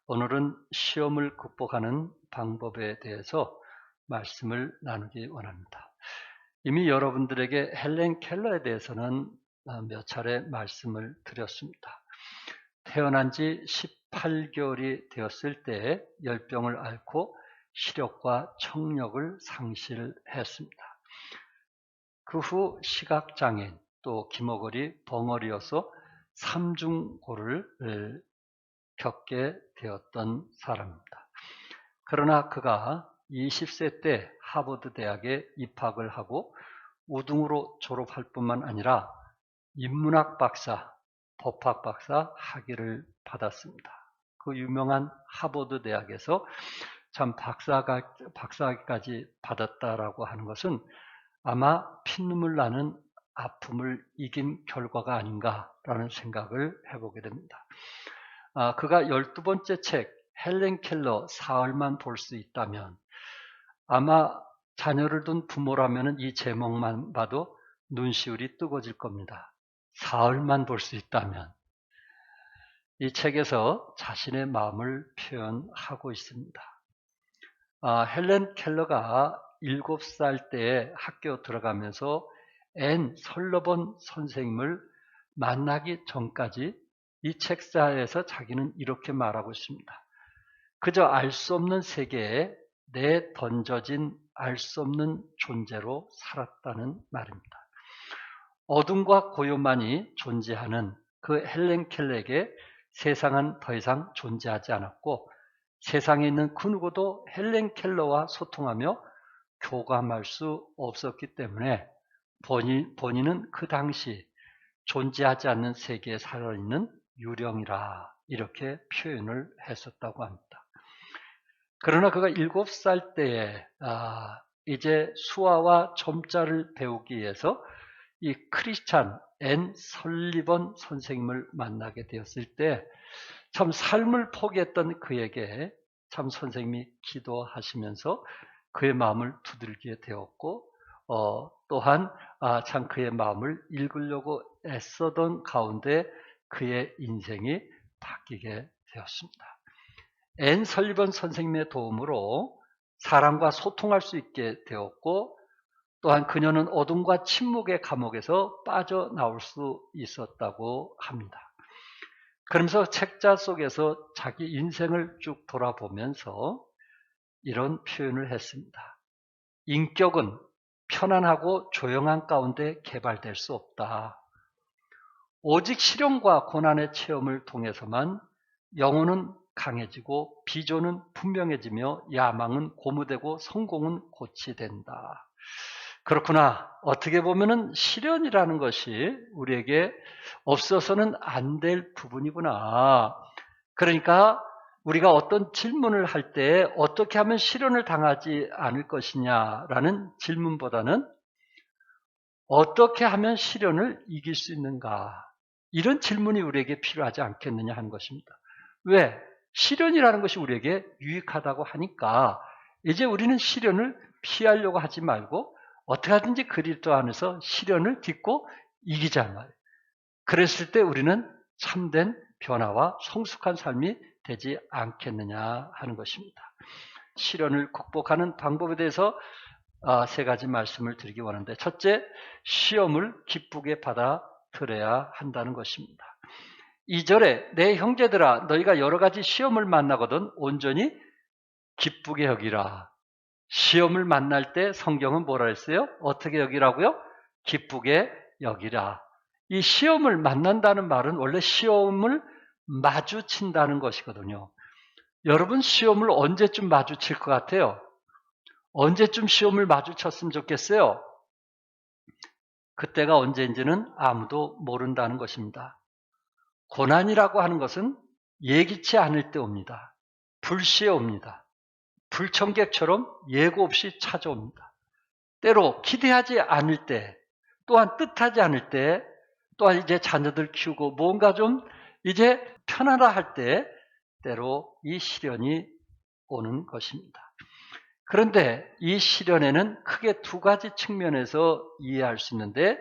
오늘은 시험을 극복하는 방법에 대해서 말씀을 나누기 원합니다. 이미 여러분들에게 헬렌 켈러에 대해서는 몇 차례 말씀을 드렸습니다. 태어난 지 18개월이 되었을 때 열병을 앓고 시력과 청력을 상실했습니다. 그 후 시각장애인 또 기머거리 벙어리여서 삼중고를 겪게 되었던 사람입니다. 그러나 그가 20세 때 하버드 대학에 입학을 하고 우등으로 졸업할 뿐만 아니라 인문학 박사, 법학 박사 학위를 받았습니다. 그 유명한 하버드 대학에서 참 박사학위까지 받았다라고 하는 것은 아마 피눈물 나는 아픔을 이긴 결과가 아닌가라는 생각을 해보게 됩니다. 그가 12번째 책 헬렌 켈러 사흘만 볼 수 있다면 아마 자녀를 둔 부모라면 이 제목만 봐도 눈시울이 뜨거워질 겁니다. 사흘만 볼 수 있다면. 이 책에서 자신의 마음을 표현하고 있습니다. 헬렌 켈러가 7살 때에 학교 들어가면서 앤 설러번 선생님을 만나기 전까지 이 책사에서 자기는 이렇게 말하고 있습니다. 그저 알 수 없는 세계에 내던져진 알 수 없는 존재로 살았다는 말입니다. 어둠과 고요만이 존재하는 그 헬렌 켈러에게 세상은 더 이상 존재하지 않았고 세상에 있는 그 누구도 헬렌 켈러와 소통하며 교감할 수 없었기 때문에 본인은 그 당시 존재하지 않는 세계에 살아있는 유령이라 이렇게 표현을 했었다고 합니다. 그러나 그가 7살 때에 이제 수화와 점자를 배우기 위해서 이 크리스찬 앤 설리번 선생님을 만나게 되었을 때 참 삶을 포기했던 그에게 참 선생님이 기도하시면서 그의 마음을 두들기게 되었고 또한 참 그의 마음을 읽으려고 애쓰던 가운데 그의 인생이 바뀌게 되었습니다. 앤 설리번 선생님의 도움으로 사람과 소통할 수 있게 되었고 또한 그녀는 어둠과 침묵의 감옥에서 빠져나올 수 있었다고 합니다. 그러면서 책자 속에서 자기 인생을 쭉 돌아보면서 이런 표현을 했습니다. 인격은 편안하고 조용한 가운데 개발될 수 없다. 오직 실현과 고난의 체험을 통해서만 영혼은 강해지고 비전은 분명해지며 야망은 고무되고 성공은 고치된다. 그렇구나. 어떻게 보면은 시련이라는 것이 우리에게 없어서는 안 될 부분이구나. 그러니까 우리가 어떤 질문을 할 때 어떻게 하면 시련을 당하지 않을 것이냐라는 질문보다는 어떻게 하면 시련을 이길 수 있는가? 이런 질문이 우리에게 필요하지 않겠느냐 하는 것입니다. 왜? 시련이라는 것이 우리에게 유익하다고 하니까 이제 우리는 시련을 피하려고 하지 말고 어떻게 하든지 그리스도 안에서 시련을 딛고 이기자 말이에요. 그랬을 때 우리는 참된 변화와 성숙한 삶이 되지 않겠느냐 하는 것입니다. 시련을 극복하는 방법에 대해서 세 가지 말씀을 드리기 원하는데 첫째, 시험을 기쁘게 받아들여야 한다는 것입니다. 2절에 내 형제들아 너희가 여러 가지 시험을 만나거든 온전히 기쁘게 여기라. 시험을 만날 때 성경은 뭐라 했어요? 어떻게 여기라고요? 기쁘게 여기라. 이 시험을 만난다는 말은 원래 시험을 마주친다는 것이거든요. 여러분 시험을 언제쯤 마주칠 것 같아요? 언제쯤 시험을 마주쳤으면 좋겠어요? 그때가 언제인지는 아무도 모른다는 것입니다. 고난이라고 하는 것은 예기치 않을 때 옵니다. 불시에 옵니다. 불청객처럼 예고 없이 찾아옵니다. 때로 기대하지 않을 때, 또한 뜻하지 않을 때, 또한 이제 자녀들 키우고 뭔가 좀 이제 편하라 할 때 때로 이 시련이 오는 것입니다. 그런데 이 시련에는 크게 두 가지 측면에서 이해할 수 있는데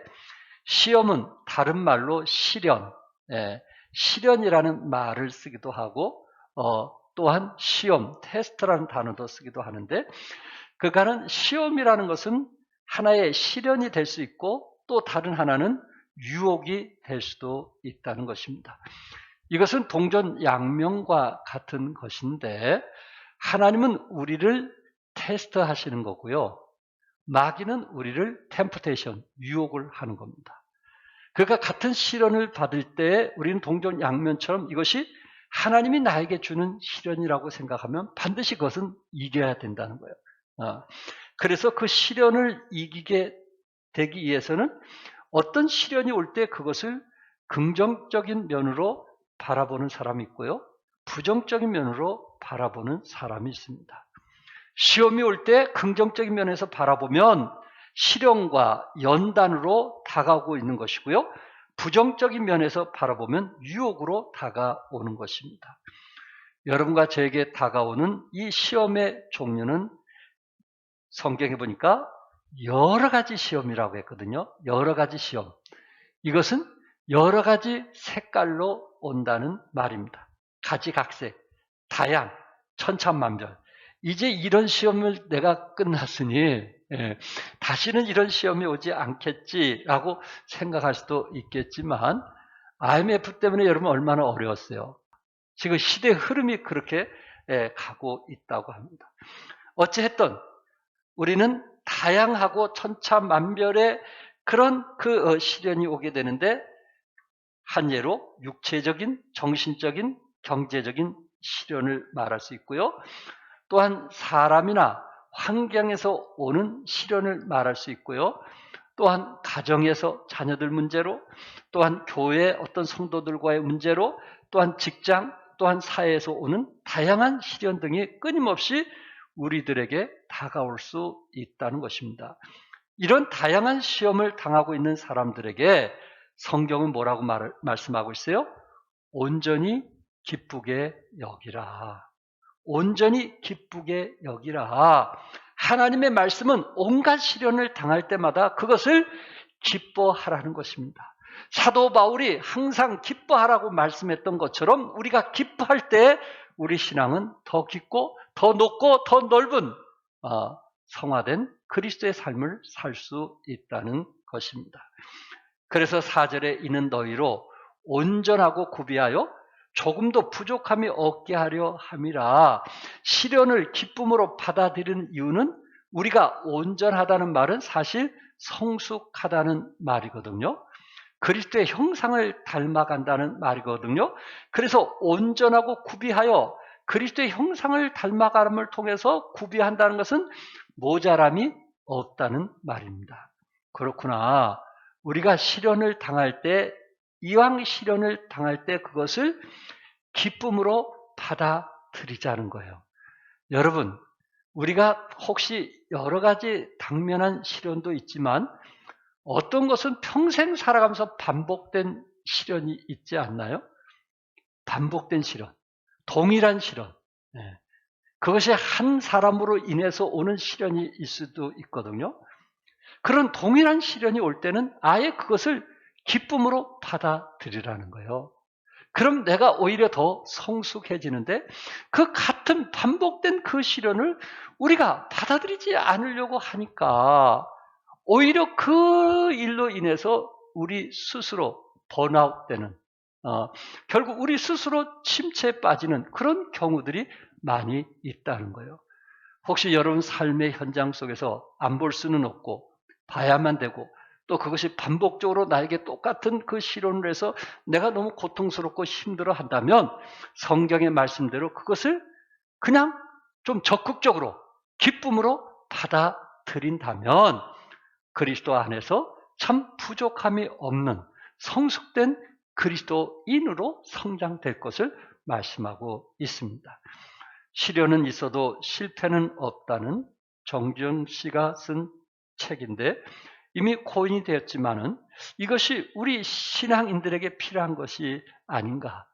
시험은 다른 말로 시련, 시련이라는 말을 쓰기도 하고 또한 시험, 테스트라는 단어도 쓰기도 하는데, 그러니까는 시험이라는 것은 하나의 시련이 될 수 있고 또 다른 하나는 유혹이 될 수도 있다는 것입니다. 이것은 동전양면과 같은 것인데, 하나님은 우리를 테스트하시는 거고요. 마귀는 우리를 템프테이션, 유혹을 하는 겁니다. 그러니까 같은 시련을 받을 때 우리는 동전양면처럼 이것이 하나님이 나에게 주는 시련이라고 생각하면 반드시 그것은 이겨야 된다는 거예요. 그래서 그 시련을 이기게 되기 위해서는 어떤 시련이 올 때 그것을 긍정적인 면으로 바라보는 사람이 있고요, 부정적인 면으로 바라보는 사람이 있습니다. 시험이 올 때 긍정적인 면에서 바라보면 시련과 연단으로 다가오고 있는 것이고요, 부정적인 면에서 바라보면 유혹으로 다가오는 것입니다. 여러분과 저에게 다가오는 이 시험의 종류는 성경에 보니까 여러 가지 시험이라고 했거든요. 여러 가지 시험. 이것은 여러 가지 색깔로 온다는 말입니다. 가지각색, 다양, 천차만별. 이제 이런 시험을 내가 끝났으니 다시는 이런 시험이 오지 않겠지라고 생각할 수도 있겠지만, IMF 때문에 여러분 얼마나 어려웠어요. 지금 시대의 흐름이 그렇게 가고 있다고 합니다. 어찌했든 우리는 다양하고 천차만별의 그런 그 시련이 오게 되는데, 한 예로 육체적인, 정신적인, 경제적인 시련을 말할 수 있고요, 또한 사람이나 환경에서 오는 시련을 말할 수 있고요, 또한 가정에서 자녀들 문제로, 또한 교회 어떤 성도들과의 문제로, 또한 직장, 또한 사회에서 오는 다양한 시련 등이 끊임없이 우리들에게 다가올 수 있다는 것입니다. 이런 다양한 시험을 당하고 있는 사람들에게 성경은 뭐라고 말씀하고 있어요? 온전히 기쁘게 여기라. 온전히 기쁘게 여기라. 하나님의 말씀은 온갖 시련을 당할 때마다 그것을 기뻐하라는 것입니다. 사도 바울이 항상 기뻐하라고 말씀했던 것처럼 우리가 기뻐할 때 우리 신앙은 더 깊고 더 높고 더 넓은 성화된 그리스도의 삶을 살 수 있다는 것입니다. 그래서 4절에 있는 너희로 온전하고 구비하여 조금도 부족함이 없게 하려 함이라. 시련을 기쁨으로 받아들이는 이유는 우리가 온전하다는 말은 사실 성숙하다는 말이거든요. 그리스도의 형상을 닮아간다는 말이거든요. 그래서 온전하고 구비하여 그리스도의 형상을 닮아감을 통해서 구비한다는 것은 모자람이 없다는 말입니다. 그렇구나. 우리가 시련을 당할 때, 이왕 시련을 당할 때 그것을 기쁨으로 받아들이자는 거예요. 여러분, 우리가 혹시 여러 가지 당면한 시련도 있지만 어떤 것은 평생 살아가면서 반복된 시련이 있지 않나요? 반복된 시련, 동일한 시련. 그것이 한 사람으로 인해서 오는 시련이 있을 수도 있거든요. 그런 동일한 시련이 올 때는 아예 그것을 기쁨으로 받아들이라는 거예요. 그럼 내가 오히려 더 성숙해지는데, 그 같은 반복된 그 시련을 우리가 받아들이지 않으려고 하니까 오히려 그 일로 인해서 우리 스스로 번아웃되는, 결국 우리 스스로 침체에 빠지는 그런 경우들이 많이 있다는 거예요. 혹시 여러분 삶의 현장 속에서 안 볼 수는 없고 봐야만 되고, 또 그것이 반복적으로 나에게 똑같은 그 시련을 해서 내가 너무 고통스럽고 힘들어 한다면 성경의 말씀대로 그것을 그냥 좀 적극적으로 기쁨으로 받아들인다면 그리스도 안에서 참 부족함이 없는 성숙된 그리스도인으로 성장될 것을 말씀하고 있습니다. 시련은 있어도 실패는 없다는 정주영 씨가 쓴 책인데, 이미 코인이 되었지만은 이것이 우리 신앙인들에게 필요한 것이 아닌가.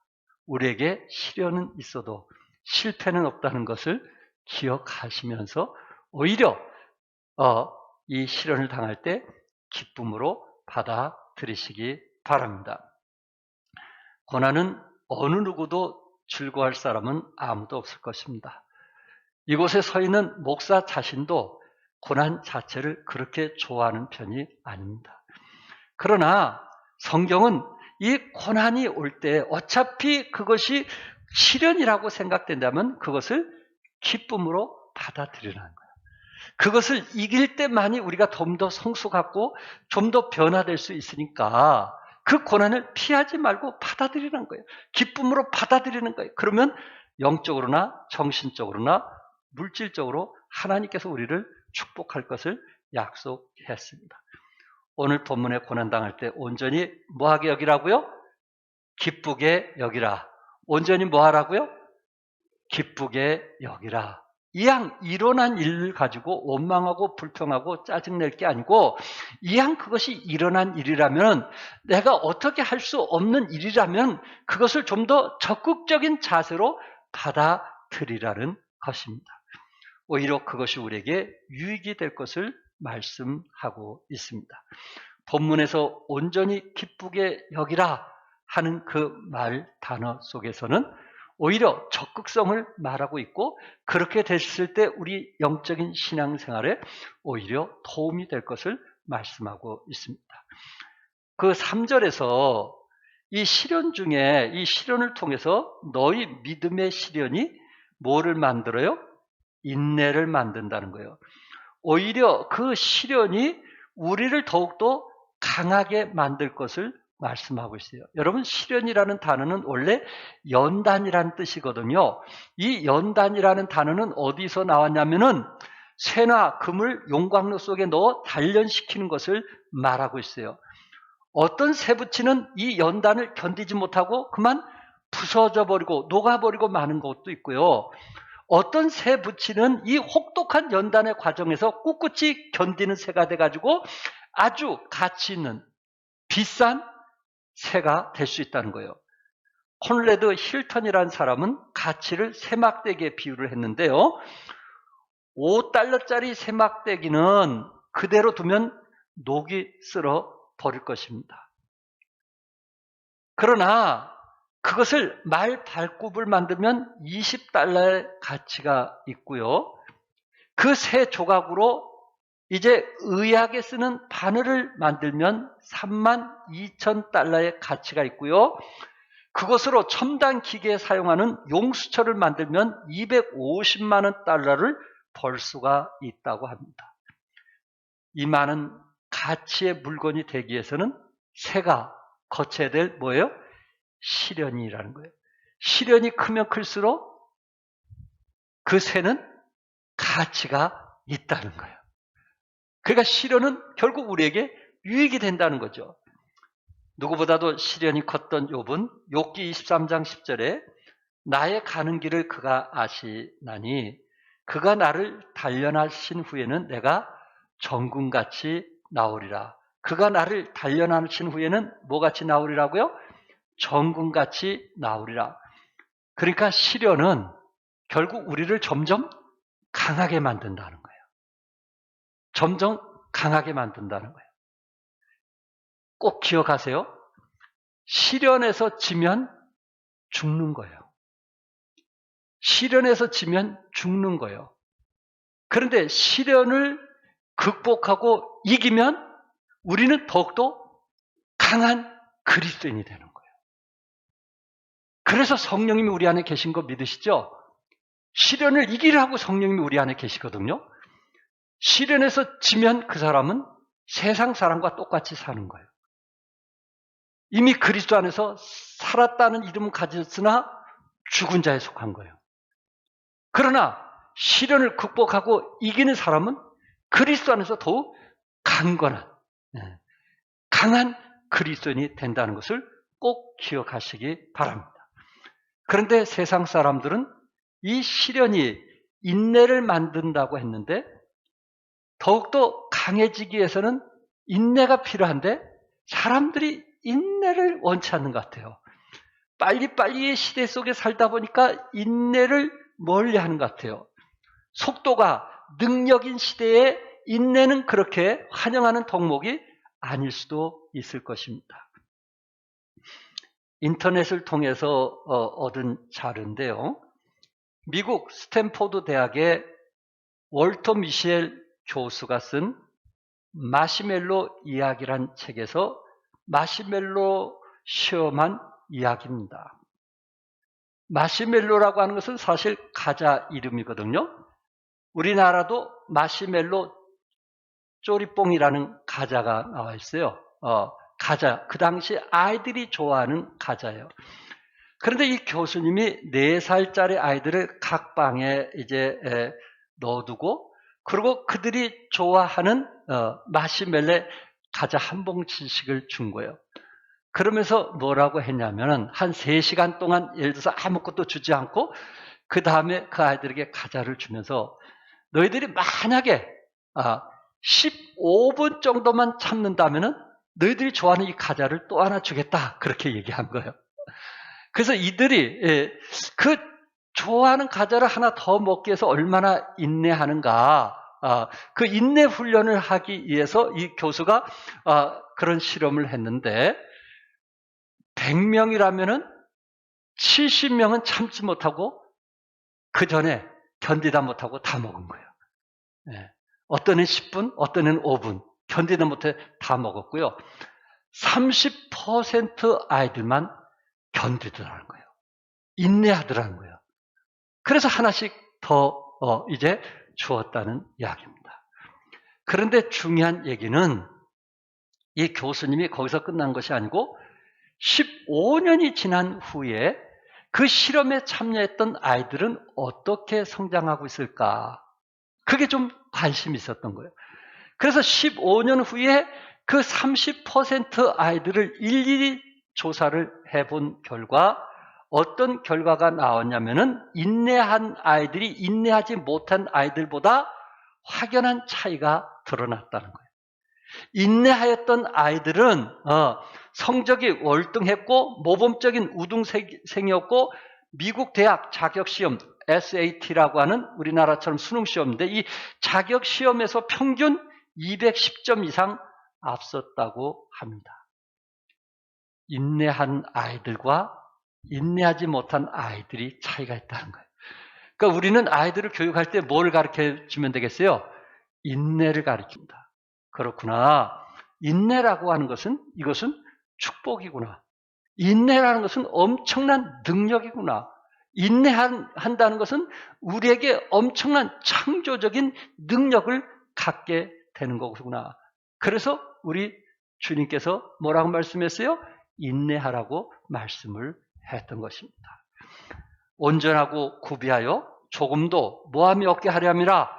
우리에게 시련은 있어도 실패는 없다는 것을 기억하시면서 오히려 이 시련을 당할 때 기쁨으로 받아들이시기 바랍니다. 고난은 어느 누구도 즐거워할 사람은 아무도 없을 것입니다. 이곳에 서 있는 목사 자신도 고난 자체를 그렇게 좋아하는 편이 아닙니다. 그러나 성경은 이 고난이 올 때 어차피 그것이 시련이라고 생각된다면 그것을 기쁨으로 받아들이라는 거예요. 그것을 이길 때만이 우리가 좀 더 성숙하고 좀 더 변화될 수 있으니까 그 고난을 피하지 말고 받아들이는 거예요. 기쁨으로 받아들이는 거예요. 그러면 영적으로나 정신적으로나 물질적으로 하나님께서 우리를 축복할 것을 약속했습니다. 오늘 본문에 고난당할 때 온전히 뭐하게 여기라고요? 기쁘게 여기라. 온전히 뭐하라고요? 기쁘게 여기라. 이왕 일어난 일을 가지고 원망하고 불평하고 짜증낼 게 아니고 이왕 그것이 일어난 일이라면 내가 어떻게 할 수 없는 일이라면 그것을 좀 더 적극적인 자세로 받아들이라는 것입니다. 오히려 그것이 우리에게 유익이 될 것을 말씀하고 있습니다. 본문에서 온전히 기쁘게 여기라 하는 그 말 단어 속에서는 오히려 적극성을 말하고 있고 그렇게 됐을 때 우리 영적인 신앙생활에 오히려 도움이 될 것을 말씀하고 있습니다. 그 3절에서 이 시련 중에 이 시련을 통해서 너희 믿음의 시련이 뭐를 만들어요? 인내를 만든다는 거예요. 오히려 그 시련이 우리를 더욱더 강하게 만들 것을 말씀하고 있어요. 여러분, 시련이라는 단어는 원래 연단이라는 뜻이거든요. 이 연단이라는 단어는 어디서 나왔냐면은 쇠나 금을 용광로 속에 넣어 단련시키는 것을 말하고 있어요. 어떤 쇠붙이는 이 연단을 견디지 못하고 그만 부서져 버리고 녹아버리고 마는 것도 있고요. 어떤 쇠 붙이는 이 혹독한 연단의 과정에서 꿋꿋이 견디는 쇠가 돼가지고 아주 가치 있는 비싼 쇠가 될 수 있다는 거예요. 콘레드 힐턴이라는 사람은 가치를 세막대기에 비유를 했는데요. 5달러짜리 세막대기는 그대로 두면 녹이 쓸어 버릴 것입니다. 그러나 그것을 말 발굽을 만들면 20달러의 가치가 있고요. 그 세 조각으로 이제 의학에 쓰는 바늘을 만들면 32,000달러의 가치가 있고요. 그것으로 첨단 기계에 사용하는 용수철을 만들면 250만 원 달러를 벌 수가 있다고 합니다. 이 많은 가치의 물건이 되기 위해서는 새가 거쳐야 될 뭐예요? 시련이라는 거예요. 시련이 크면 클수록 그 새는 가치가 있다는 거예요. 그러니까 시련은 결국 우리에게 유익이 된다는 거죠. 누구보다도 시련이 컸던 욥은 욥기 23장 10절에 나의 가는 길을 그가 아시나니 그가 나를 단련하신 후에는 내가 정금같이 나오리라. 그가 나를 단련하신 후에는 뭐같이 나오리라고요? 정금같이 나오리라. 그러니까 시련은 결국 우리를 점점 강하게 만든다는 거예요. 점점 강하게 만든다는 거예요. 꼭 기억하세요. 시련에서 지면 죽는 거예요. 시련에서 지면 죽는 거예요. 그런데 시련을 극복하고 이기면 우리는 더욱더 강한 그리스도인이 되는 거예요. 그래서 성령님이 우리 안에 계신 거 믿으시죠? 시련을 이기라고 성령님이 우리 안에 계시거든요. 시련에서 지면 그 사람은 세상 사람과 똑같이 사는 거예요. 이미 그리스도 안에서 살았다는 이름은 가졌으나 죽은 자에 속한 거예요. 그러나 시련을 극복하고 이기는 사람은 그리스도 안에서 더욱 강건한, 강한 그리스도인이 된다는 것을 꼭 기억하시기 바랍니다. 그런데 세상 사람들은 이 시련이 인내를 만든다고 했는데 더욱더 강해지기 위해서는 인내가 필요한데 사람들이 인내를 원치 않는 것 같아요. 빨리빨리의 시대 속에 살다 보니까 인내를 멀리하는 것 같아요. 속도가 능력인 시대에 인내는 그렇게 환영하는 덕목이 아닐 수도 있을 것입니다. 인터넷을 통해서 얻은 자료인데요. 미국 스탠포드 대학의 월터 미셸 교수가 쓴 마시멜로 이야기란 책에서 마시멜로 시험한 이야기입니다. 마시멜로라고 하는 것은 사실 과자 이름이거든요. 우리나라도 마시멜로 쪼리뽕이라는 과자가 나와 있어요. 과자, 그 당시 아이들이 좋아하는 과자예요. 그런데 이 교수님이 4살짜리 아이들을 각 방에 이제 넣어두고, 그리고 그들이 좋아하는 마시멜로 과자 한 봉지씩을 준 거예요. 그러면서 뭐라고 했냐면은 한 3시간 동안 예를 들어서 아무것도 주지 않고 그 다음에 그 아이들에게 과자를 주면서 너희들이 만약에 15분 정도만 참는다면은 너희들이 좋아하는 이 과자를 또 하나 주겠다. 그렇게 얘기한 거예요. 그래서 이들이 그 좋아하는 과자를 하나 더 먹기 위해서 얼마나 인내하는가, 그 인내 훈련을 하기 위해서 이 교수가 그런 실험을 했는데 100명이라면은 70명은 참지 못하고 그 전에 견디다 못하고 다 먹은 거예요. 어떤 애는 10분, 어떤 애는 5분 견디다 못해 다 먹었고요. 30% 아이들만 견디더라는 거예요. 인내하더라는 거예요. 그래서 하나씩 더 이제 주었다는 이야기입니다. 그런데 중요한 얘기는 이 교수님이 거기서 끝난 것이 아니고 15년이 지난 후에 그 실험에 참여했던 아이들은 어떻게 성장하고 있을까? 그게 좀 관심이 있었던 거예요. 그래서 15년 후에 그 30% 아이들을 일일이 조사를 해본 결과 어떤 결과가 나왔냐면은 인내한 아이들이 인내하지 못한 아이들보다 확연한 차이가 드러났다는 거예요. 인내하였던 아이들은 성적이 월등했고 모범적인 우등생이었고 미국 대학 자격시험 SAT라고 하는 우리나라처럼 수능시험인데 이 자격시험에서 평균 210점 이상 앞섰다고 합니다. 인내한 아이들과 인내하지 못한 아이들이 차이가 있다는 거예요. 그러니까 우리는 아이들을 교육할 때 뭘 가르쳐 주면 되겠어요? 인내를 가르칩니다. 그렇구나. 인내라고 하는 것은 이것은 축복이구나. 인내라는 것은 엄청난 능력이구나. 인내한다는 것은 우리에게 엄청난 창조적인 능력을 갖게 되는 거구나. 그래서 우리 주님께서 뭐라고 말씀했어요? 인내하라고 말씀을 했던 것입니다. 온전하고 구비하여 조금도 모함이 없게 하려 함이라.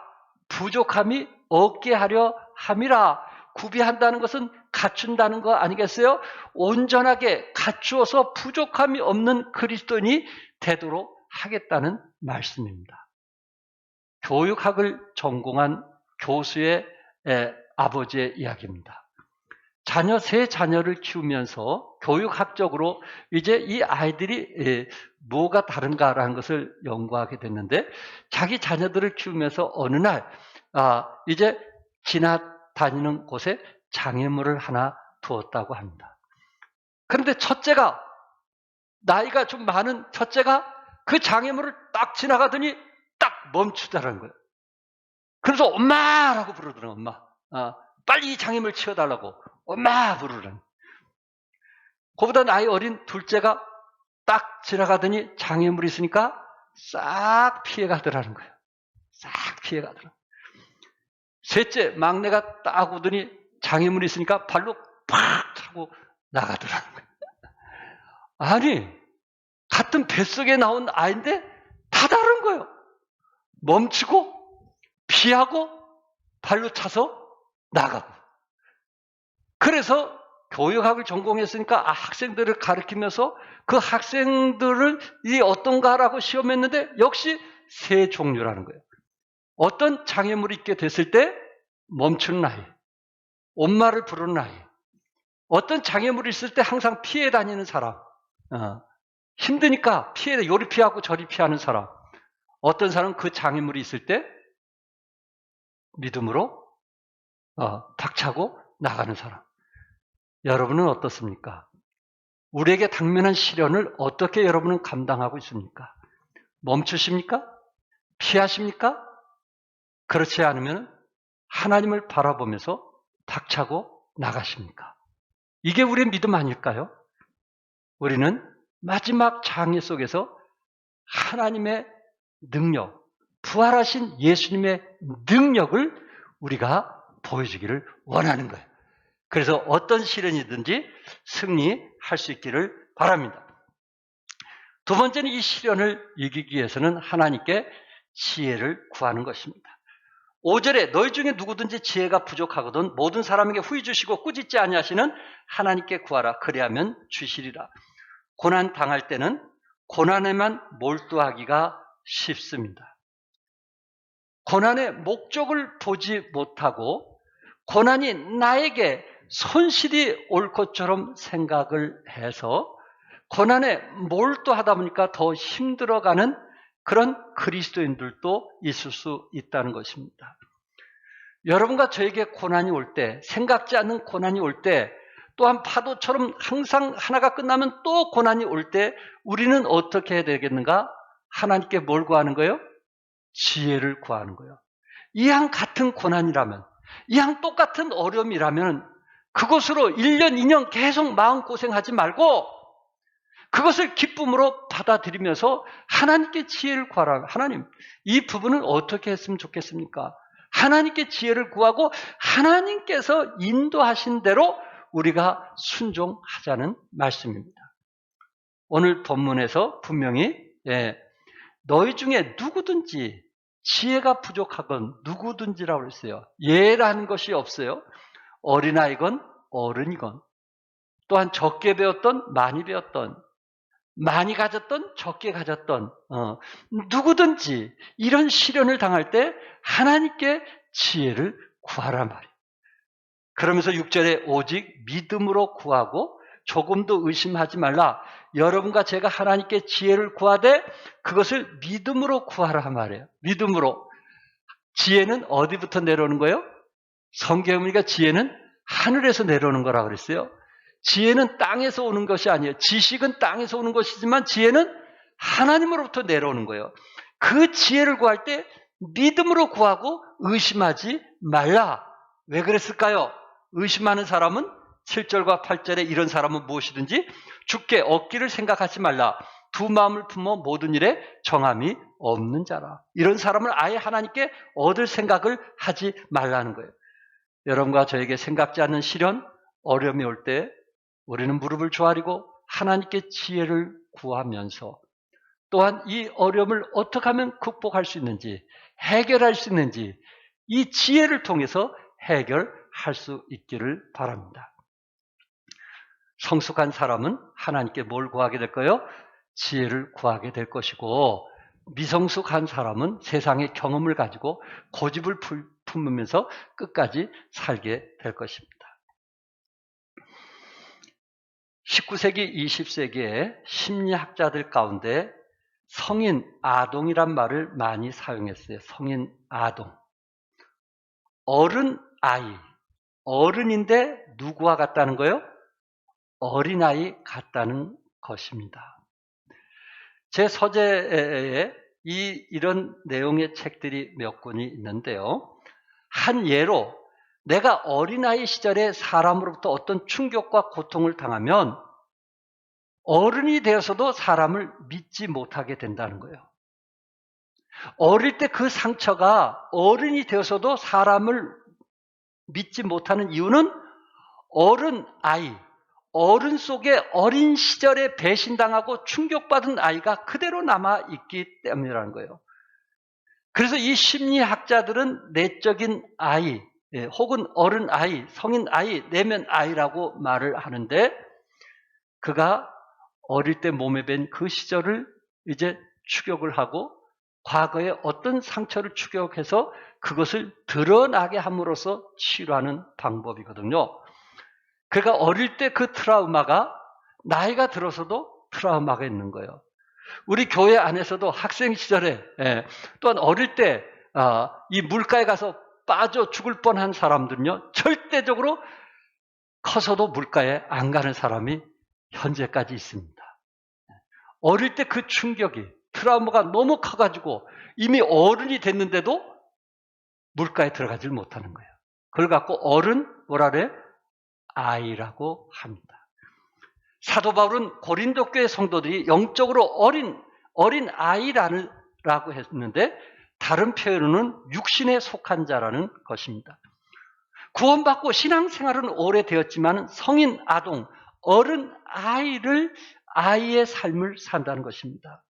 부족함이 없게 하려 함이라. 구비한다는 것은 갖춘다는 거 아니겠어요? 온전하게 갖추어서 부족함이 없는 그리스도인이 되도록 하겠다는 말씀입니다. 교육학을 전공한 교수의 아버지의 이야기입니다. 세 자녀를 키우면서 교육학적으로 이제 이 아이들이 뭐가 다른가라는 것을 연구하게 됐는데 자기 자녀들을 키우면서 어느 날 이제 지나다니는 곳에 장애물을 하나 두었다고 합니다. 그런데 첫째가 나이가 좀 많은 첫째가 그 장애물을 딱 지나가더니 딱 멈추더라는 거예요. 그래서 엄마라고 부르더라고요. 엄마. 빨리 이 장애물 치워달라고 엄마 부르더라고요. 그보다 나이 어린 둘째가 딱 지나가더니 장애물이 있으니까 싹 피해가더라는 거예요. 싹 피해가더라고요. 셋째 막내가 딱 오더니 장애물이 있으니까 발로 팍 차고 나가더라는 거예요. 아니 같은 뱃속에 나온 아이인데 다 다른 거예요. 멈추고 피하고 발로 차서 나가고. 그래서 교육학을 전공했으니까 학생들을 가르치면서 그 학생들이 어떤가라고 시험했는데 역시 세 종류라는 거예요. 어떤 장애물이 있게 됐을 때 멈추는 아이, 엄마를 부르는 아이, 어떤 장애물이 있을 때 항상 피해 다니는 사람, 힘드니까 요리 피하고 저리 피하는 사람, 어떤 사람은 그 장애물이 있을 때 믿음으로 박차고 나가는 사람. 여러분은 어떻습니까? 우리에게 당면한 시련을 어떻게 여러분은 감당하고 있습니까? 멈추십니까? 피하십니까? 그렇지 않으면 하나님을 바라보면서 박차고 나가십니까? 이게 우리의 믿음 아닐까요? 우리는 마지막 장애 속에서 하나님의 능력, 부활하신 예수님의 능력을 우리가 보여주기를 원하는 거예요. 그래서 어떤 시련이든지 승리할 수 있기를 바랍니다. 두 번째는 이 시련을 이기기 위해서는 하나님께 지혜를 구하는 것입니다. 5절에 너희 중에 누구든지 지혜가 부족하거든 모든 사람에게 후히 주시고 꾸짖지 아니하시는 하나님께 구하라. 그리하면 주시리라. 고난 당할 때는 고난에만 몰두하기가 쉽습니다. 고난의 목적을 보지 못하고 고난이 나에게 손실이 올 것처럼 생각을 해서 고난에 몰두하다 보니까 더 힘들어가는 그런 그리스도인들도 있을 수 있다는 것입니다. 여러분과 저에게 고난이 올 때, 생각지 않는 고난이 올 때, 또한 파도처럼 항상 하나가 끝나면 또 고난이 올 때 우리는 어떻게 해야 되겠는가? 하나님께 뭘 구하는 거예요? 지혜를 구하는 거예요. 이왕 같은 고난이라면, 이왕 똑같은 어려움이라면 그것으로 1년, 2년 계속 마음고생하지 말고 그것을 기쁨으로 받아들이면서 하나님께 지혜를 구하라. 하나님, 이 부분을 어떻게 했으면 좋겠습니까? 하나님께 지혜를 구하고 하나님께서 인도하신 대로 우리가 순종하자는 말씀입니다. 오늘 본문에서 분명히 너희 중에 누구든지 지혜가 부족하건 누구든지라고 했어요. 예라는 것이 없어요. 어린아이건 어른이건 또한 적게 배웠던 많이 배웠던 많이 가졌던 적게 가졌던 누구든지 이런 시련을 당할 때 하나님께 지혜를 구하란 말이에요. 그러면서 6절에 오직 믿음으로 구하고 조금도 의심하지 말라. 여러분과 제가 하나님께 지혜를 구하되 그것을 믿음으로 구하라 말이에요. 믿음으로. 지혜는 어디부터 내려오는 거예요? 성경에 보니까 지혜는 하늘에서 내려오는 거라고 그랬어요. 지혜는 땅에서 오는 것이 아니에요. 지식은 땅에서 오는 것이지만 지혜는 하나님으로부터 내려오는 거예요. 그 지혜를 구할 때 믿음으로 구하고 의심하지 말라. 왜 그랬을까요? 의심하는 사람은 7절과 8절에 이런 사람은 무엇이든지 주께 얻기를 생각하지 말라. 두 마음을 품어 모든 일에 정함이 없는 자라. 이런 사람은 아예 하나님께 얻을 생각을 하지 말라는 거예요. 여러분과 저에게 생각지 않는 시련, 어려움이 올 때 우리는 무릎을 조아리고 하나님께 지혜를 구하면서 또한 이 어려움을 어떻게 하면 극복할 수 있는지, 해결할 수 있는지 이 지혜를 통해서 해결할 수 있기를 바랍니다. 성숙한 사람은 하나님께 뭘 구하게 될 거예요? 지혜를 구하게 될 것이고, 미성숙한 사람은 세상의 경험을 가지고 고집을 품으면서 끝까지 살게 될 것입니다. 19세기, 20세기에 심리학자들 가운데 성인 아동이란 말을 많이 사용했어요. 성인 아동. 어른 아이. 어른인데 누구와 같다는 거예요? 어린아이 같다는 것입니다. 제 서재에 이런 내용의 책들이 몇 권이 있는데요. 한 예로 내가 어린아이 시절에 사람으로부터 어떤 충격과 고통을 당하면 어른이 되어서도 사람을 믿지 못하게 된다는 거예요. 어릴 때 그 상처가 어른이 되어서도 사람을 믿지 못하는 이유는 어른 속에 어린 시절에 배신당하고 충격받은 아이가 그대로 남아있기 때문이라는 거예요. 그래서 이 심리학자들은 내적인 아이, 혹은 어른 아이, 성인 아이, 내면 아이라고 말을 하는데 그가 어릴 때 몸에 밴 그 시절을 이제 추격을 하고 과거에 어떤 상처를 추격해서 그것을 드러나게 함으로써 치료하는 방법이거든요. 그러니까 어릴 때 그 트라우마가 나이가 들어서도 트라우마가 있는 거예요. 우리 교회 안에서도 학생 시절에 또한 어릴 때 이 물가에 가서 빠져 죽을 뻔한 사람들은요, 절대적으로 커서도 물가에 안 가는 사람이 현재까지 있습니다. 어릴 때 그 충격이, 트라우마가 너무 커가지고 이미 어른이 됐는데도 물가에 들어가질 못하는 거예요. 그걸 갖고 뭐라 그래? 아이라고 합니다. 사도 바울은 고린도 교회 성도들이 영적으로 어린 아이라고 했는데 다른 표현으로는 육신에 속한 자라는 것입니다. 구원받고 신앙생활은 오래되었지만 성인 아동, 어른 아이의 삶을 산다는 것입니다.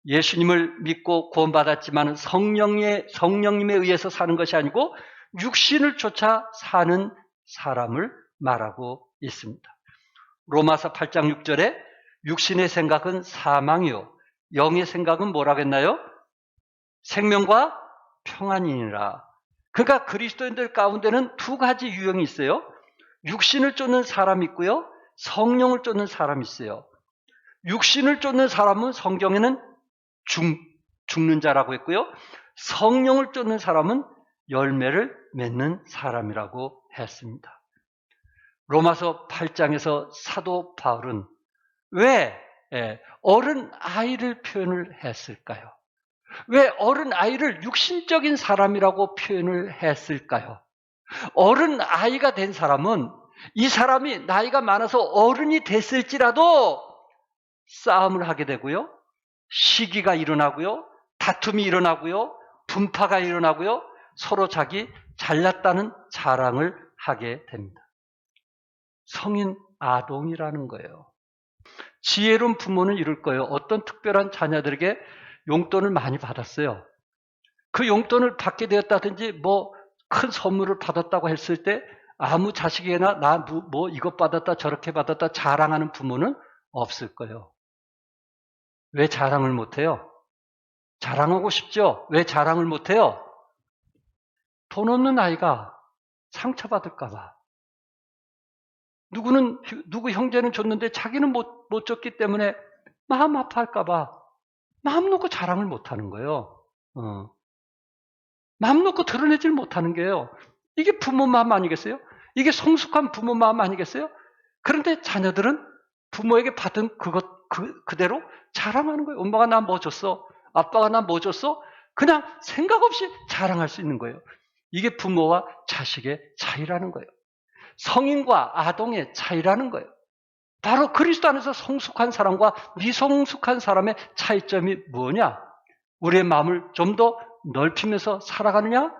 예수님을 믿고 구원받았지만 성령님에 의해서 사는 것이 아니고 육신을 쫓아 사는 사람을 말하고 있습니다. 로마서 8장 6절에 육신의 생각은 사망이요 영의 생각은 뭐라고 했나요? 생명과 평안이니라. 그러니까 그리스도인들 가운데는 두 가지 유형이 있어요. 육신을 쫓는 사람이 있고요. 성령을 쫓는 사람이 있어요. 육신을 쫓는 사람은 성경에는 죽는 자라고 했고요. 성령을 쫓는 사람은 열매를 맺는 사람이라고 했습니다. 로마서 8장에서 사도 바울은 왜 어른 아이를 표현을 했을까요? 왜 어른 아이를 육신적인 사람이라고 표현을 했을까요? 어른 아이가 된 사람은 이 사람이 나이가 많아서 어른이 됐을지라도 싸움을 하게 되고요. 시기가 일어나고요. 다툼이 일어나고요. 분파가 일어나고요. 서로 자기 잘났다는 자랑을 하게 됩니다. 성인 아동이라는 거예요. 지혜로운 부모는 이럴 거예요. 어떤 특별한 자녀들에게 용돈을 많이 받았어요. 그 용돈을 받게 되었다든지 큰 선물을 받았다고 했을 때 아무 자식에게나 나 이것 받았다 저렇게 받았다 자랑하는 부모는 없을 거예요. 왜 자랑을 못해요? 자랑하고 싶죠? 왜 자랑을 못해요? 돈 없는 아이가 상처받을까 봐. 누구 형제는 줬는데 자기는 못 줬기 때문에 마음 아파할까 봐 마음 놓고 자랑을 못하는 거예요. 마음 놓고 드러내질 못하는 게요. 이게 부모 마음 아니겠어요? 이게 성숙한 부모 마음 아니겠어요? 그런데 자녀들은 부모에게 받은 그대로 자랑하는 거예요. 엄마가 나 뭐 줬어? 아빠가 나 뭐 줬어? 그냥 생각 없이 자랑할 수 있는 거예요. 이게 부모와 자식의 차이라는 거예요. 성인과 아동의 차이라는 거예요. 바로 그리스도 안에서 성숙한 사람과 미성숙한 사람의 차이점이 뭐냐? 우리의 마음을 좀 더 넓히면서 살아가느냐?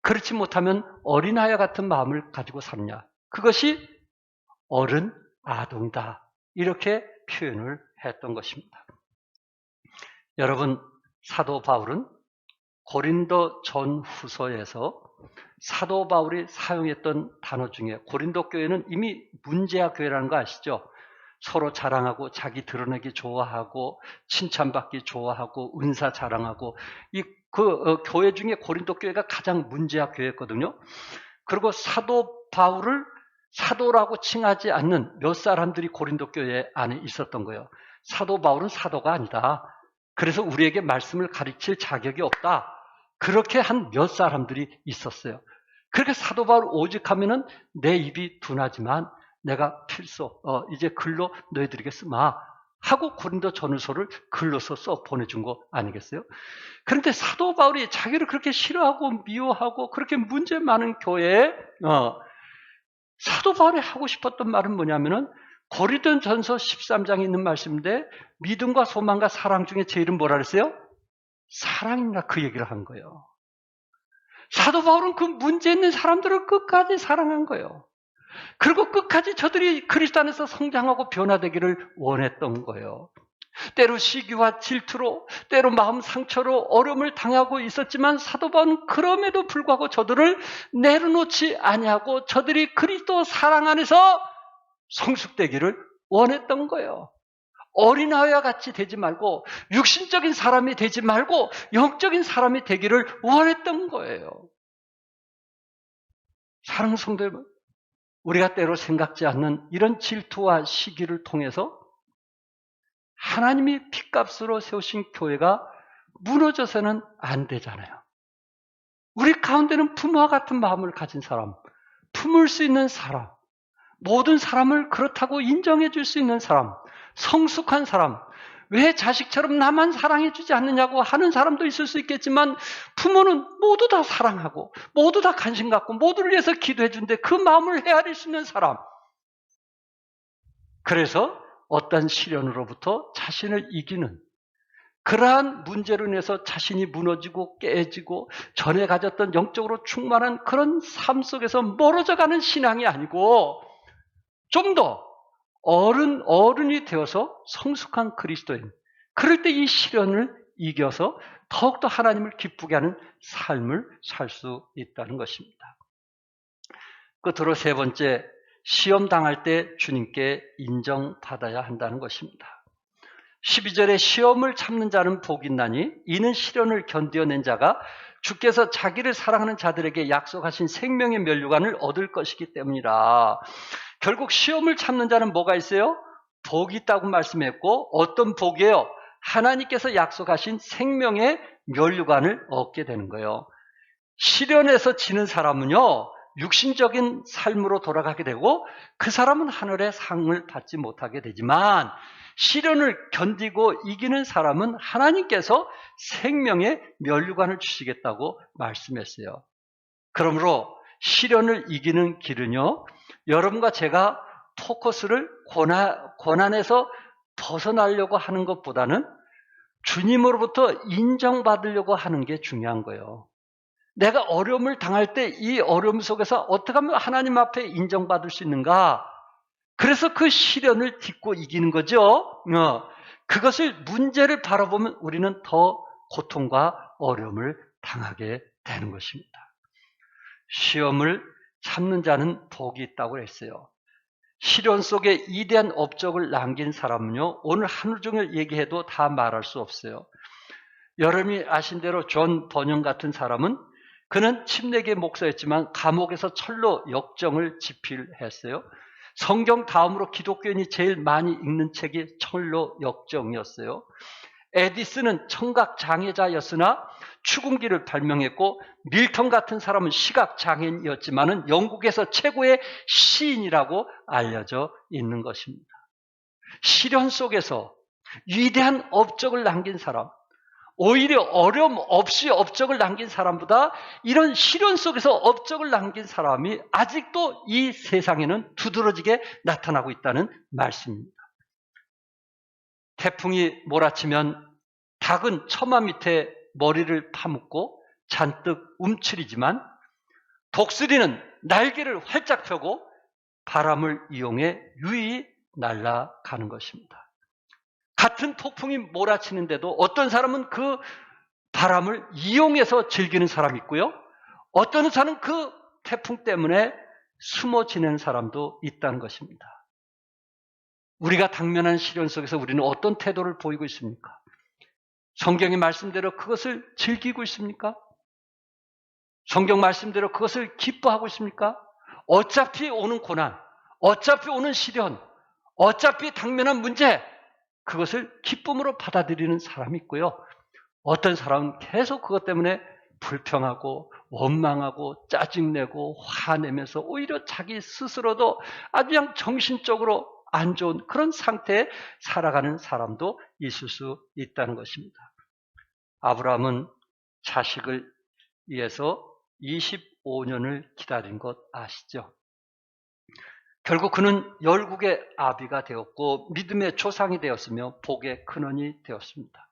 그렇지 못하면 어린아이와 같은 마음을 가지고 사느냐? 그것이 어른 아동이다. 이렇게 표현을 했던 것입니다. 여러분, 사도 바울은 고린도 전후서에서 사도 바울이 사용했던 단어 중에 고린도 교회는 이미 문제아 교회라는 거 아시죠? 서로 자랑하고 자기 드러내기 좋아하고 칭찬받기 좋아하고 은사 자랑하고 교회 중에 고린도 교회가 가장 문제아 교회였거든요. 그리고 사도 바울을 사도라고 칭하지 않는 몇 사람들이 고린도 교회 안에 있었던 거예요. 사도 바울은 사도가 아니다. 그래서 우리에게 말씀을 가르칠 자격이 없다. 그렇게 한 몇 사람들이 있었어요. 그렇게 사도 바울 오직하면은 내 입이 둔하지만 내가 필소 이제 글로 너희들에게 쓰마 하고 고린도 전후서를 글로서 써 보내준 거 아니겠어요? 그런데 사도 바울이 자기를 그렇게 싫어하고 미워하고 그렇게 문제 많은 교회에 사도 바울이 하고 싶었던 말은 뭐냐면은 고린도전서 13장에 있는 말씀인데 믿음과 소망과 사랑 중에 제일은 뭐라 그랬어요? 사랑입니다. 그 얘기를 한 거예요. 사도 바울은 그 문제 있는 사람들을 끝까지 사랑한 거예요. 그리고 끝까지 저들이 그리스도 안에서 성장하고 변화되기를 원했던 거예요. 때로 시기와 질투로, 때로 마음 상처로 어려움을 당하고 있었지만 사도 바울은 그럼에도 불구하고 저들을 내려놓지 아니하고 저들이 그리스도 사랑 안에서 성숙되기를 원했던 거예요. 어린아이와 같이 되지 말고 육신적인 사람이 되지 말고 영적인 사람이 되기를 원했던 거예요. 사랑하는 성도 여러분, 우리가 때로 생각지 않는 이런 질투와 시기를 통해서 하나님이 핏값으로 세우신 교회가 무너져서는 안 되잖아요. 우리 가운데는 부모와 같은 마음을 가진 사람, 품을 수 있는 사람, 모든 사람을 그렇다고 인정해 줄 수 있는 사람, 성숙한 사람, 왜 자식처럼 나만 사랑해 주지 않느냐고 하는 사람도 있을 수 있겠지만 부모는 모두 다 사랑하고 모두 다 관심 갖고 모두를 위해서 기도해 준데 그 마음을 헤아릴 수 있는 사람. 그래서 어떤 시련으로부터 자신을 이기는 그러한 문제로 인해서 자신이 무너지고 깨지고 전에 가졌던 영적으로 충만한 그런 삶 속에서 멀어져가는 신앙이 아니고 좀 더 어른이 되어서 성숙한 그리스도인. 그럴 때 이 시련을 이겨서 더욱더 하나님을 기쁘게 하는 삶을 살 수 있다는 것입니다. 끝으로 세 번째, 시험 당할 때 주님께 인정받아야 한다는 것입니다. 12절에 시험을 참는 자는 복이 있나니 이는 시련을 견뎌낸 자가 주께서 자기를 사랑하는 자들에게 약속하신 생명의 면류관을 얻을 것이기 때문이라. 결국 시험을 참는 자는 뭐가 있어요? 복이 있다고 말씀했고 어떤 복이에요? 하나님께서 약속하신 생명의 면류관을 얻게 되는 거예요. 시련에서 지는 사람은요, 육신적인 삶으로 돌아가게 되고 그 사람은 하늘의 상을 받지 못하게 되지만 시련을 견디고 이기는 사람은 하나님께서 생명의 면류관을 주시겠다고 말씀했어요. 그러므로 시련을 이기는 길은요, 여러분과 제가 포커스를 고난에서 벗어나려고 하는 것보다는 주님으로부터 인정받으려고 하는 게 중요한 거예요. 내가 어려움을 당할 때 이 어려움 속에서 어떻게 하면 하나님 앞에 인정받을 수 있는가? 그래서 그 시련을 딛고 이기는 거죠. 그것을 문제를 바라보면 우리는 더 고통과 어려움을 당하게 되는 것입니다. 시험을 참는 자는 복이 있다고 했어요. 시련 속에 이대한 업적을 남긴 사람은요, 오늘 하루 종일 얘기해도 다 말할 수 없어요. 여러분이 아신 대로 존 버년 같은 사람은 그는 침례계 목사였지만 감옥에서 철로 역정을 집필했어요. 성경 다음으로 기독교인이 제일 많이 읽는 책이 철로 역정이었어요. 에디슨은 청각 장애자였으나 추궁기를 발명했고 밀턴 같은 사람은 시각 장애인이었지만은 영국에서 최고의 시인이라고 알려져 있는 것입니다. 시련 속에서 위대한 업적을 남긴 사람, 오히려 어려움 없이 업적을 남긴 사람보다 이런 시련 속에서 업적을 남긴 사람이 아직도 이 세상에는 두드러지게 나타나고 있다는 말씀입니다. 태풍이 몰아치면 닭은 처마 밑에 머리를 파묻고 잔뜩 움츠리지만 독수리는 날개를 활짝 펴고 바람을 이용해 유유히 날아가는 것입니다. 같은 폭풍이 몰아치는데도 어떤 사람은 그 바람을 이용해서 즐기는 사람이 있고요. 어떤 사람은 그 태풍 때문에 숨어 지내는 사람도 있다는 것입니다. 우리가 당면한 시련 속에서 우리는 어떤 태도를 보이고 있습니까? 성경의 말씀대로 그것을 즐기고 있습니까? 성경 말씀대로 그것을 기뻐하고 있습니까? 어차피 오는 고난, 어차피 오는 시련, 어차피 당면한 문제, 그것을 기쁨으로 받아들이는 사람이 있고요. 어떤 사람은 계속 그것 때문에 불평하고 원망하고 짜증내고 화내면서 오히려 자기 스스로도 아주 그냥 정신적으로 안 좋은 그런 상태에 살아가는 사람도 있을 수 있다는 것입니다. 아브라함은 자식을 위해서 25년을 기다린 것 아시죠? 결국 그는 열국의 아비가 되었고 믿음의 조상이 되었으며 복의 근원이 되었습니다.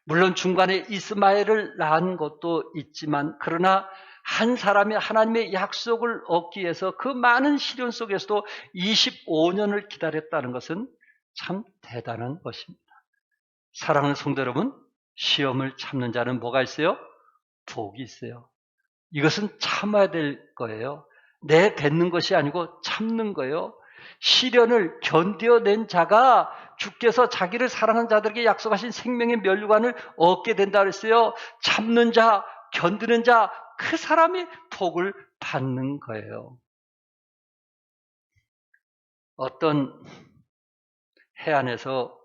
물론 중간에 이스마엘을 낳은 것도 있지만 그러나 한 사람이 하나님의 약속을 얻기 위해서 그 많은 시련 속에서도 25년을 기다렸다는 것은 참 대단한 것입니다. 사랑하는 성도 여러분, 시험을 참는 자는 뭐가 있어요? 복이 있어요. 이것은 참아야 될 거예요. 내뱉는 것이 아니고 참는 거예요. 시련을 견뎌낸 자가 주께서 자기를 사랑하는 자들에게 약속하신 생명의 면류관을 얻게 된다 그랬어요. 참는 자, 견디는 자, 그 사람이 복을 받는 거예요. 어떤 해안에서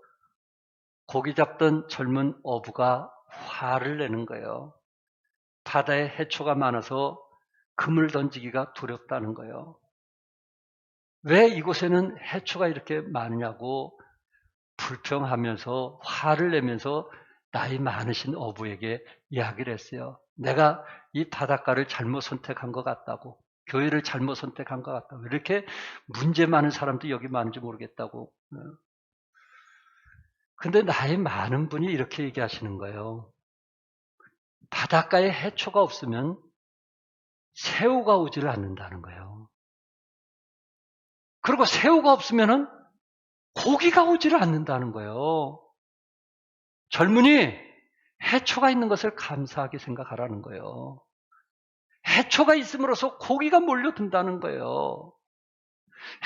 고기 잡던 젊은 어부가 화를 내는 거예요. 바다에 해초가 많아서 금을 던지기가 두렵다는 거예요. 왜 이곳에는 해초가 이렇게 많으냐고 불평하면서 화를 내면서 나이 많으신 어부에게 이야기를 했어요. 내가 이 바닷가를 잘못 선택한 것 같다고, 교회를 잘못 선택한 것 같다고, 이렇게 문제 많은 사람도 여기 많은지 모르겠다고. 근데 나이 많은 분이 이렇게 얘기하시는 거예요. 바닷가에 해초가 없으면 새우가 오지를 않는다는 거예요. 그리고 새우가 없으면은 고기가 오지를 않는다는 거예요. 젊은이, 해초가 있는 것을 감사하게 생각하라는 거예요. 해초가 있음으로써 고기가 몰려든다는 거예요.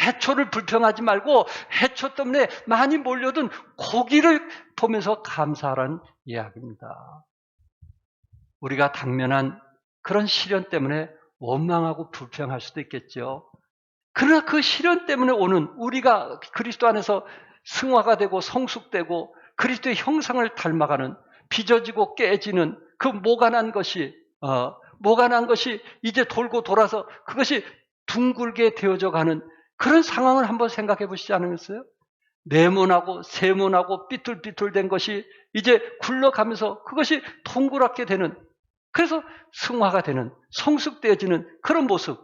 해초를 불평하지 말고 해초 때문에 많이 몰려든 고기를 보면서 감사하라는 이야기입니다. 우리가 당면한 그런 시련 때문에 원망하고 불평할 수도 있겠죠. 그러나 그 시련 때문에 오는 우리가 그리스도 안에서 승화가 되고 성숙되고 그리스도의 형상을 닮아가는 빚어지고 깨지는 그 모가난 것이 이제 돌고 돌아서 그것이 둥글게 되어져 가는 그런 상황을 한번 생각해 보시지 않으셨어요? 네모나고 세모나고 삐뚤삐뚤된 것이 이제 굴러가면서 그것이 동그랗게 되는, 그래서 승화가 되는, 성숙되어지는 그런 모습,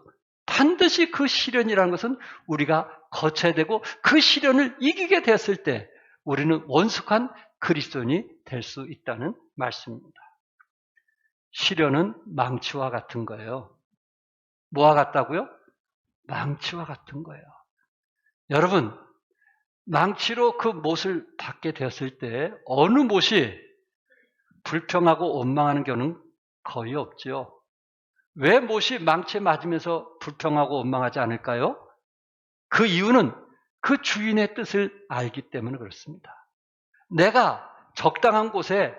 반드시 그 시련이라는 것은 우리가 거쳐야 되고 그 시련을 이기게 됐을 때 우리는 원숙한 그리스도인이 될 수 있다는 말씀입니다. 시련은 망치와 같은 거예요. 뭐와 같다고요? 망치와 같은 거예요. 여러분, 망치로 그 못을 받게 되었을 때 어느 못이 불평하고 원망하는 경우는 거의 없죠. 왜 못이 망치에 맞으면서 불평하고 원망하지 않을까요? 그 이유는 그 주인의 뜻을 알기 때문에 그렇습니다. 내가 적당한 곳에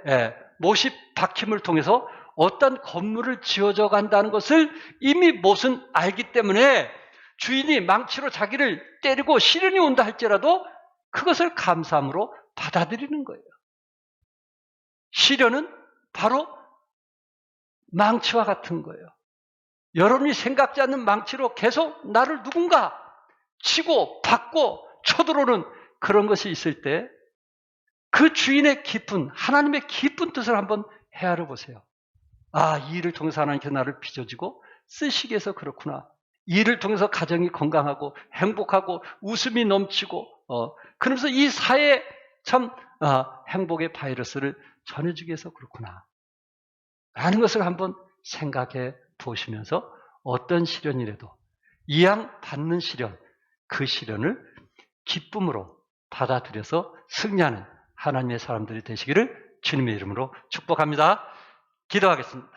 못이 박힘을 통해서 어떤 건물을 지어져 간다는 것을 이미 못은 알기 때문에 주인이 망치로 자기를 때리고 시련이 온다 할지라도 그것을 감사함으로 받아들이는 거예요. 시련은 바로 망치와 같은 거예요. 여러분이 생각지 않는 망치로 계속 나를 누군가 치고 받고 쳐들어오는 그런 것이 있을 때 그 주인의 깊은, 하나님의 깊은 뜻을 한번 헤아려 보세요. 아, 이 일을 통해서 하나님께서 나를 빚어지고 쓰시기 위해서 그렇구나. 이 일을 통해서 가정이 건강하고 행복하고 웃음이 넘치고 그러면서 이 사회에 참 행복의 바이러스를 전해주기 위해서 그렇구나 라는 것을 한번 생각해 보시면서 어떤 시련이라도 이왕 받는 시련, 그 시련을 기쁨으로 받아들여서 승리하는 하나님의 사람들이 되시기를 주님의 이름으로 축복합니다. 기도하겠습니다.